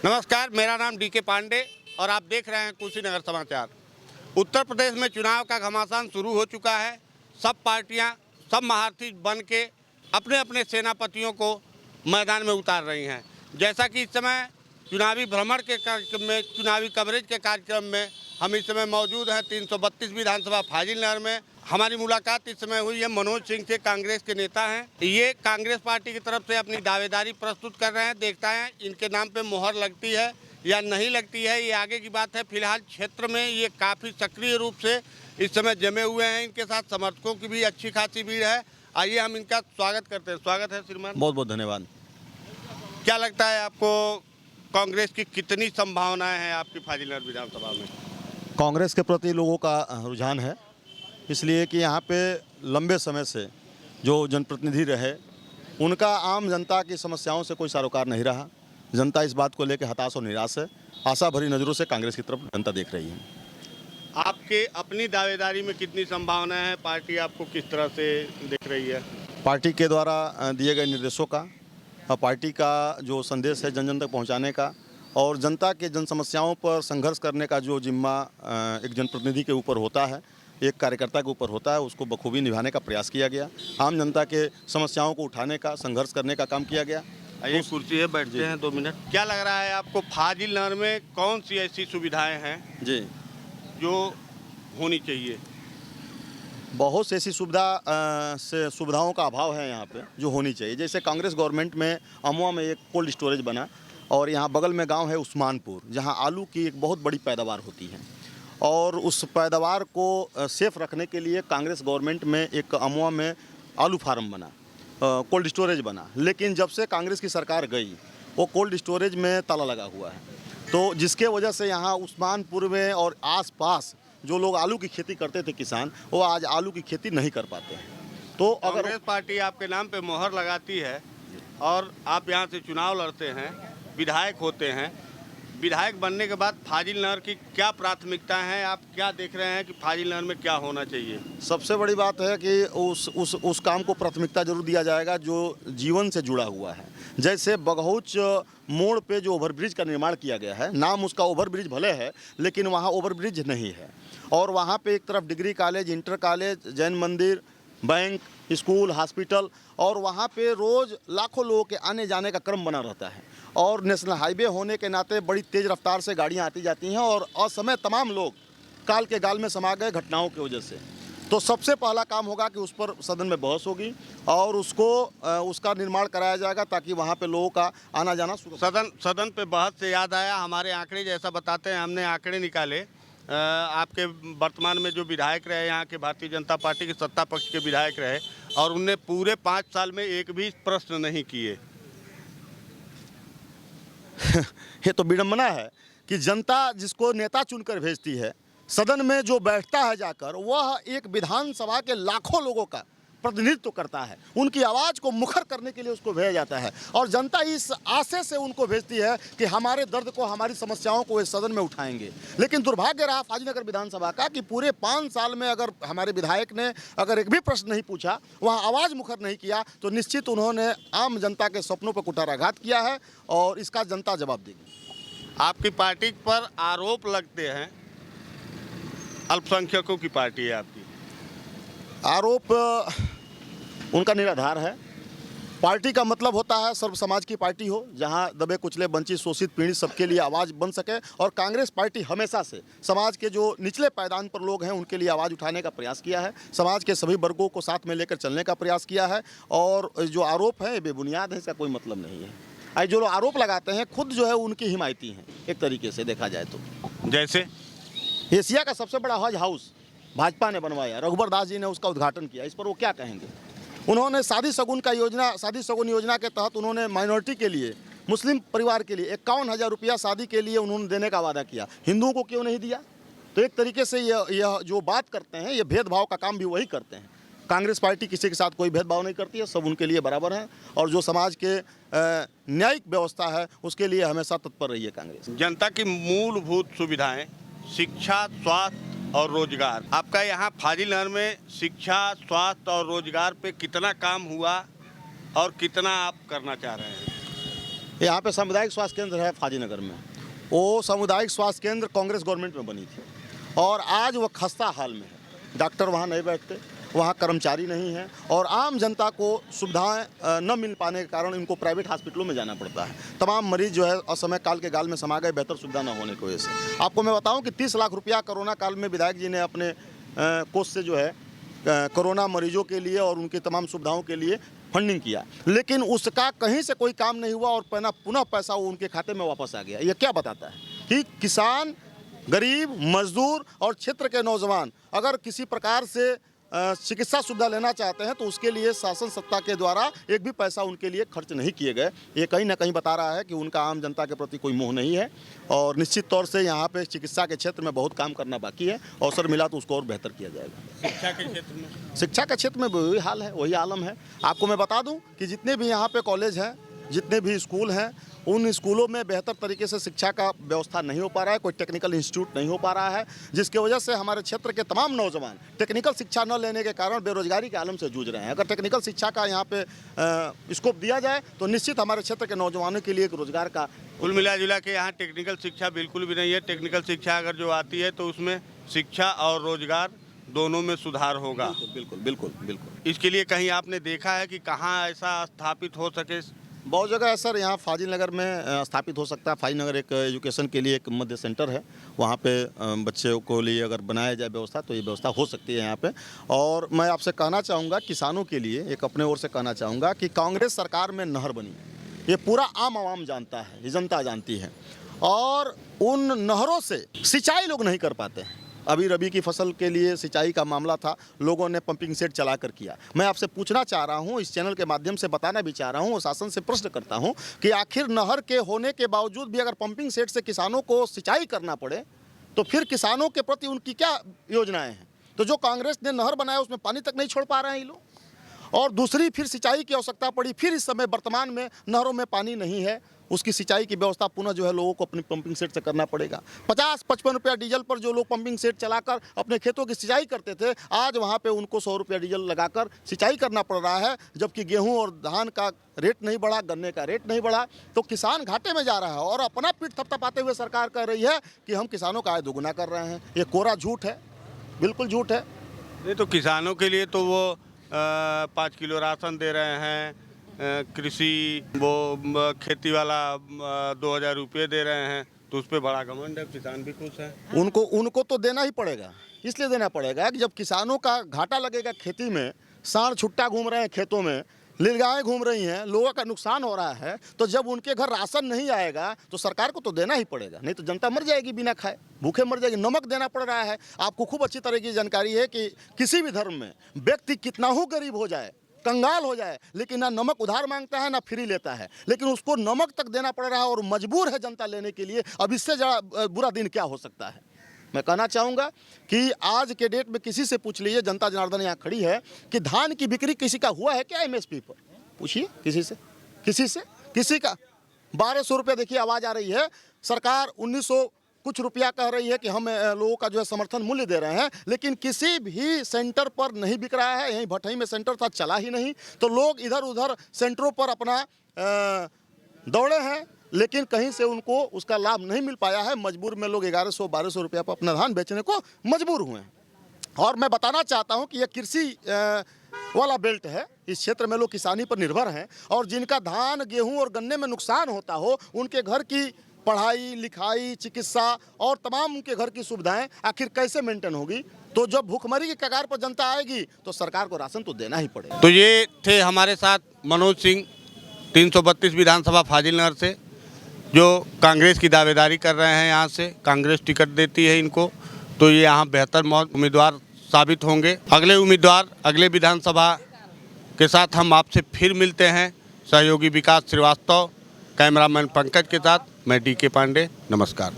नमस्कार, मेरा नाम डीके पांडे और आप देख रहे हैं कुशीनगर समाचार। उत्तर प्रदेश में चुनाव का घमासान शुरू हो चुका है। सब पार्टियां, सब महारथी बन के अपने अपने सेनापतियों को मैदान में उतार रही हैं। जैसा कि इस समय चुनावी भ्रमण के कार्यक्रम में, चुनावी कवरेज के कार्यक्रम में हम इस समय मौजूद हैं 332 विधानसभा फाजिलनगर में। हमारी मुलाकात इस समय हुई है मनोज सिंह से, कांग्रेस के नेता हैं। ये कांग्रेस पार्टी की तरफ से अपनी दावेदारी प्रस्तुत कर रहे हैं। देखता है इनके नाम पे मोहर लगती है या नहीं लगती है, ये आगे की बात है। फिलहाल क्षेत्र में ये काफ़ी सक्रिय रूप से इस समय जमे हुए हैं। इनके साथ समर्थकों की भी अच्छी खासी भीड़ है। आइए हम इनका स्वागत करते हैं। स्वागत है श्रीमान। बहुत बहुत धन्यवाद। क्या लगता है आपको, कांग्रेस की कितनी संभावनाएं हैं आपकी फाजिलनगर विधानसभा में? कांग्रेस के प्रति लोगों का रुझान है, इसलिए कि यहाँ पे लंबे समय से जो जनप्रतिनिधि रहे उनका आम जनता की समस्याओं से कोई सरोकार नहीं रहा। जनता इस बात को लेकर हताश और निराश है। आशा भरी नज़रों से कांग्रेस की तरफ जनता देख रही है। आपके अपनी दावेदारी में कितनी संभावनाएं हैं? पार्टी आपको किस तरह से देख रही है? पार्टी के द्वारा दिए गए निर्देशों का और पार्टी का जो संदेश है जन जन तक पहुँचाने का और जनता के जन समस्याओं पर संघर्ष करने का जो जिम्मा एक जनप्रतिनिधि के ऊपर होता है, एक कार्यकर्ता के ऊपर होता है, उसको बखूबी निभाने का प्रयास किया गया। आम जनता के समस्याओं को उठाने का, संघर्ष करने का काम किया गया। ये कुर्सी है, बैठते हैं 2 मिनट। क्या लग रहा है आपको, फाजिलनगर में कौन सी ऐसी सुविधाएं हैं जी जो होनी चाहिए? बहुत सी ऐसी सुविधाओं का अभाव है यहाँ पे जो होनी चाहिए। जैसे कांग्रेस गवर्नमेंट में अमवा में एक कोल्ड स्टोरेज बना और यहाँ बगल में गांव है उस्मानपुर, जहाँ आलू की एक बहुत बड़ी पैदावार होती है और उस पैदावार को सेफ रखने के लिए कांग्रेस गवर्नमेंट में एक अमवा में आलू फार्म बना, कोल्ड स्टोरेज बना। लेकिन जब से कांग्रेस की सरकार गई वो कोल्ड स्टोरेज में ताला लगा हुआ है, तो जिसके वजह से यहाँ उस्मानपुर में और आसपास जो लोग आलू की खेती करते थे किसान, वो आज आलू की खेती नहीं कर पाते हैं। तो अगर कांग्रेस पार्टी आपके नाम पे मोहर लगाती है और आप यहाँ से चुनाव लड़ते हैं, विधायक होते हैं, विधायक बनने के बाद फाजिलनगर की क्या प्राथमिकता है? आप क्या देख रहे हैं कि फाजिलनगर में क्या होना चाहिए? सबसे बड़ी बात है कि उस काम को प्राथमिकता जरूर दिया जाएगा जो जीवन से जुड़ा हुआ है। जैसे बगहुच मोड़ पे जो ओवरब्रिज का निर्माण किया गया है, नाम उसका ओवरब्रिज भले है लेकिन वहाँ ओवरब्रिज नहीं है और वहाँ पे एक तरफ degree college, inter college, Jain मंदिर, बैंक, स्कूल, हॉस्पिटल और वहाँ पे रोज़ लाखों लोगों के आने जाने का क्रम बना रहता है और नेशनल हाईवे होने के नाते बड़ी तेज़ रफ्तार से गाड़ियाँ आती जाती हैं और असमय तमाम लोग काल के गाल में समा गए घटनाओं की वजह से। तो सबसे पहला काम होगा कि उस पर सदन में बहस होगी और उसका निर्माण कराया जाएगा ताकि वहाँ पे लोगों का आना जाना सदन पे बहस से याद आया, हमारे आंकड़े जैसा बताते हैं, हमने आंकड़े निकाले। आपके वर्तमान में जो विधायक रहे यहाँ के भारतीय जनता पार्टी के सत्ता पक्ष के विधायक रहे और उनने पूरे 5 साल में एक भी प्रश्न नहीं किए। ये तो विडंबना है कि जनता जिसको नेता चुनकर भेजती है, सदन में जो बैठता है जाकर, वह एक विधानसभा के लाखों लोगों का प्रतिनिधित्व करता है। उनकी आवाज़ को मुखर करने के लिए उसको भेजा जाता है और जनता इस आशय से उनको भेजती है कि हमारे दर्द को, हमारी समस्याओं को इस सदन में उठाएंगे। लेकिन दुर्भाग्य रहा फाजिलनगर विधानसभा का कि पूरे 5 साल में अगर हमारे विधायक ने अगर एक भी प्रश्न नहीं पूछा, वहाँ आवाज़ मुखर नहीं किया, तो निश्चित उन्होंने आम जनता के सपनों पर कुठाराघात किया है और इसका जनता जवाब देगी। आपकी पार्टी पर आरोप लगते हैं, अल्पसंख्यकों की पार्टी है आपकी। आरोप उनका निराधार है। पार्टी का मतलब होता है सर्व समाज की पार्टी हो, जहां दबे कुचले, वंचित, शोषित, पीड़ित सबके लिए आवाज़ बन सके और कांग्रेस पार्टी हमेशा से समाज के जो निचले पायदान पर लोग हैं उनके लिए आवाज़ उठाने का प्रयास किया है, समाज के सभी वर्गों को साथ में लेकर चलने का प्रयास किया है और जो आरोप है बेबुनियाद है, इसका कोई मतलब नहीं है। जो लोग आरोप लगाते हैं खुद जो है उनकी हिमायती हैं एक तरीके से देखा जाए तो। जैसे एशिया का सबसे बड़ा हज हाउस भाजपा ने बनवाया, रघुबर दास जी ने उसका उद्घाटन किया, इस पर वो क्या कहेंगे? उन्होंने शादी शगुन योजना के तहत उन्होंने माइनॉरिटी के लिए, मुस्लिम परिवार के लिए 51,000 रुपया शादी के लिए उन्होंने देने का वादा किया। हिंदुओं को क्यों नहीं दिया? तो एक तरीके से यह जो बात करते हैं, ये भेदभाव का काम भी वही करते हैं। कांग्रेस पार्टी किसी के साथ कोई भेदभाव नहीं करती है, सब उनके लिए बराबर हैं और जो समाज के न्यायिक व्यवस्था है उसके लिए हमेशा तत्पर रही है कांग्रेस। जनता की मूलभूत सुविधाएं, शिक्षा, स्वास्थ्य और रोजगार, आपका यहाँ फाजिलनगर में शिक्षा, स्वास्थ्य और रोजगार पे कितना काम हुआ और कितना आप करना चाह रहे हैं? यहाँ पे सामुदायिक स्वास्थ्य केंद्र है फाजीनगर में। वो सामुदायिक स्वास्थ्य केंद्र कांग्रेस गवर्नमेंट में बनी थी और आज वो खस्ता हाल में है। डॉक्टर वहाँ नहीं बैठते, वहाँ कर्मचारी नहीं है और आम जनता को सुविधाएं न मिल पाने के कारण इनको प्राइवेट हॉस्पिटलों में जाना पड़ता है। तमाम मरीज जो है असमय काल के गाल में समा गए बेहतर सुविधा न होने की वजह से। आपको मैं बताऊं कि 30 लाख रुपया कोरोना काल में विधायक जी ने अपने कोष से जो है कोरोना मरीजों के लिए और उनकी तमाम सुविधाओं के लिए फंडिंग किया, लेकिन उसका कहीं से कोई काम नहीं हुआ और पुनः पैसा वो उनके खाते में वापस आ गया। ये क्या बताता है कि किसान, गरीब, मजदूर और क्षेत्र के नौजवान अगर किसी प्रकार से चिकित्सा सुविधा लेना चाहते हैं तो उसके लिए शासन सत्ता के द्वारा एक भी पैसा उनके लिए खर्च नहीं किए गए। ये कहीं ना कहीं बता रहा है कि उनका आम जनता के प्रति कोई मोह नहीं है और निश्चित तौर से यहाँ पे चिकित्सा के क्षेत्र में बहुत काम करना बाकी है। अवसर मिला तो उसको और बेहतर किया जाएगा। शिक्षा के क्षेत्र में, शिक्षा के क्षेत्र में वही हाल है, वही आलम है। आपको मैं बता दूं कि जितने भी यहाँ पे कॉलेज हैं, जितने भी स्कूल हैं, उन स्कूलों में बेहतर तरीके से शिक्षा का व्यवस्था नहीं हो पा रहा है, कोई टेक्निकल इंस्टीट्यूट नहीं हो पा रहा है, जिसकी वजह से हमारे क्षेत्र के तमाम नौजवान टेक्निकल शिक्षा न लेने के कारण बेरोजगारी के आलम से जूझ रहे हैं। अगर टेक्निकल शिक्षा का यहाँ पे स्कोप दिया जाए तो निश्चित हमारे क्षेत्र के नौजवानों के लिए एक रोजगार का कुल मिला जुला के यहाँ टेक्निकल शिक्षा बिल्कुल भी नहीं है। टेक्निकल शिक्षा अगर जो आती है तो उसमें शिक्षा और रोजगार दोनों में सुधार होगा। बिल्कुल बिल्कुल बिल्कुल। इसके लिए कहीं आपने देखा है कि कहाँ ऐसा स्थापित हो सके? बहुत जगह है सर, यहाँ फाजिलनगर में स्थापित हो सकता है। फाजिलनगर एक एजुकेशन के लिए एक मध्य सेंटर है, वहाँ पे बच्चों को लिए अगर बनाया जाए व्यवस्था तो ये व्यवस्था हो सकती है यहाँ पे। और मैं आपसे कहना चाहूँगा, किसानों के लिए एक अपने ओर से कहना चाहूँगा कि कांग्रेस सरकार में नहर बनी, ये पूरा आम आवाम जानता है, ये जनता जानती है और उन नहरों से सिंचाई लोग नहीं कर पाते हैं। अभी रबी की फसल के लिए सिंचाई का मामला था, लोगों ने पंपिंग सेट चला कर किया। मैं आपसे पूछना चाह रहा हूं, इस चैनल के माध्यम से बताना भी चाह रहा हूं और शासन से प्रश्न करता हूं कि आखिर नहर के होने के बावजूद भी अगर पंपिंग सेट से किसानों को सिंचाई करना पड़े तो फिर किसानों के प्रति उनकी क्या योजनाएं हैं? तो जो कांग्रेस ने नहर बनाया उसमें पानी तक नहीं छोड़ पा रहे हैं ये लोग। और दूसरी फिर सिंचाई की आवश्यकता पड़ी, फिर इस समय वर्तमान में नहरों में पानी नहीं है, उसकी सिंचाई की व्यवस्था पुनः जो है लोगों को अपनी पंपिंग सेट से करना पड़ेगा। 50-55 रुपया डीजल पर जो लोग पंपिंग सेट चलाकर अपने खेतों की सिंचाई करते थे, आज वहाँ पे उनको 100 रुपया डीजल लगाकर सिंचाई करना पड़ रहा है, जबकि गेहूं और धान का रेट नहीं बढ़ा, गन्ने का रेट नहीं बढ़ा, तो किसान घाटे में जा रहा है और अपना पीठ थपथपाते हुए सरकार कह रही है कि हम किसानों का आय दोगुना कर रहे हैं। ये कोरा झूठ है, बिल्कुल झूठ है। नहीं तो किसानों के लिए तो वो 5 किलो राशन दे रहे हैं, कृषि वो खेती वाला 2000 रुपये दे रहे हैं, तो उस पर बड़ा घमंड है, किसान भी खुश है। उनको तो देना ही पड़ेगा, इसलिए देना पड़ेगा कि जब किसानों का घाटा लगेगा खेती में, सांड छुट्टा घूम रहे हैं खेतों में, नीलगायें घूम रही हैं, लोगों का नुकसान हो रहा है, तो जब उनके घर राशन नहीं आएगा तो सरकार को तो देना ही पड़ेगा, नहीं तो जनता मर जाएगी, बिना खाए भूखे मर जाएगी। नमक देना पड़ रहा है। आपको खूब अच्छी तरह की जानकारी है कि किसी भी धर्म में व्यक्ति कितना ही गरीब हो जाए, कंगाल हो जाए, लेकिन ना नमक उधार मांगता है ना फ्री लेता है, लेकिन उसको नमक तक देना पड़ रहा है और मजबूर है जनता लेने के लिए। अब इससे ज़्यादा बुरा दिन क्या हो सकता है? मैं कहना चाहूँगा कि आज के डेट में किसी से पूछ लीजिए, जनता जनार्दन यहाँ खड़ी है, कि धान की बिक्री किसी का हुआ है क्या MSP पर? पूछिए किसी से, किसी का 1200 रुपये देखिए आवाज़ आ रही है। सरकार 1900 कुछ रुपया कह रही है कि हम लोगों का जो है समर्थन मूल्य दे रहे हैं, लेकिन किसी भी सेंटर पर नहीं बिक रहा है। यहीं भटई में सेंटर था, चला ही नहीं, तो लोग इधर उधर सेंटरों पर अपना दौड़े हैं, लेकिन कहीं से उनको उसका लाभ नहीं मिल पाया है। मजबूर में लोग 1100-1200 रुपया पर अपना धान बेचने को मजबूर हुए हैं। और मैं बताना चाहता हूं कि यह कृषि वाला बेल्ट है, इस क्षेत्र में लोग किसानी पर निर्भर हैं और जिनका धान, गेहूं और गन्ने में नुकसान होता हो, उनके घर की पढ़ाई लिखाई, चिकित्सा और तमाम उनके घर की सुविधाएं आखिर कैसे मेंटेन होगी? तो जब भूखमरी की कगार पर जनता आएगी तो सरकार को राशन तो देना ही पड़ेगा। तो ये थे हमारे साथ मनोज सिंह, 332 विधानसभा फाजिलनगर से, जो कांग्रेस की दावेदारी कर रहे हैं। यहाँ से कांग्रेस टिकट देती है इनको, तो ये यहाँ बेहतर उम्मीदवार साबित होंगे। अगले उम्मीदवार अगले विधानसभा के साथ हम आपसे फिर मिलते हैं। सहयोगी विकास श्रीवास्तव, कैमरामैन पंकज के साथ मैं DK पांडे। नमस्कार।